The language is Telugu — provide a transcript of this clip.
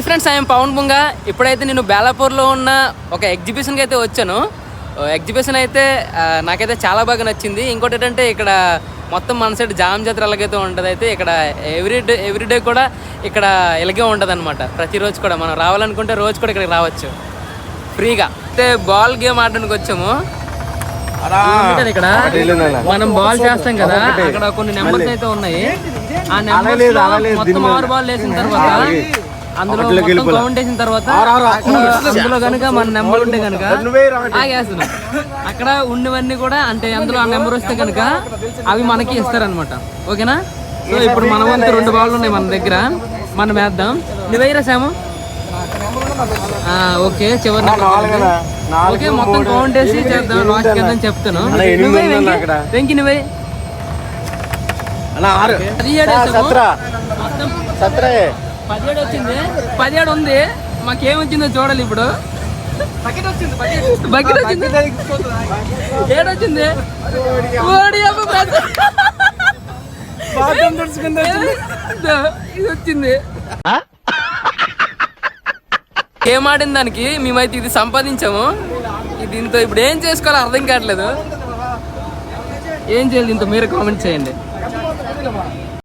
Friends, I'm Pawan బుంగ. ఇప్పుడైతే నేను బేలాపూర్లో ఉన్న ఒక ఎగ్జిబిషన్కి అయితే వచ్చాను. ఎగ్జిబిషన్ అయితే నాకైతే చాలా బాగా నచ్చింది. ఇంకోటి ఏంటంటే ఇక్కడ మొత్తం మన సైడ్ జామ్ జాతర ఎలాగైతే ఉంటుంది, అయితే ఇక్కడ ఎవ్రీడే కూడా ఇక్కడ ఇలాగే ఉంటుంది అనమాట. ప్రతిరోజు కూడా మనం రావాలనుకుంటే రోజు కూడా ఇక్కడికి రావచ్చు ఫ్రీగా. అయితే బాల్ గేమ్ ఆడడానికి వచ్చాము. ఇక్కడ మనం బాల్ చేస్తాం కదా, అక్కడ కొన్ని నెంబర్స్ అయితే ఉన్నాయి. ఆ నెంబర్స్ మొత్తం 6 బాల్ వేసిన తర్వాత అందులో కౌంట్ వేసిన తర్వాత అందులో కనుక మన నెంబర్ ఉంటే కనుక ఆగేస్తున్నాం. అక్కడ ఉన్నవన్నీ కూడా అంటే అందులో ఆ నెంబర్ వస్తే కనుక అవి మనకి ఇస్తారనమాట. ఓకేనా? సో ఇప్పుడు మన వంతు 2 బాల్ ఉన్నాయి మన దగ్గర, మనం వేద్దాం. నువ్వే రాసాము. ఓకే, చివరి ఓకే, మొత్తం కౌంట్ వేసి చేద్దాం. లాస్ట్ కింద చెప్తాను. వెంకి నువ్వే 17 వచ్చింది. 17 ఉంది. మాకేమొచ్చిందో చూడాలి ఇప్పుడు. బకెట్ వచ్చింది. 7 వచ్చింది. ఇది వచ్చింది. గేమ్ ఆడిన దానికి మేమైతే ఇది సంపాదించాము. దీంతో ఇప్పుడు ఏం చేసుకోవాలో అర్థం కావట్లేదు. ఏం చేయాలి దీంతో మీరు కామెంట్ చేయండి.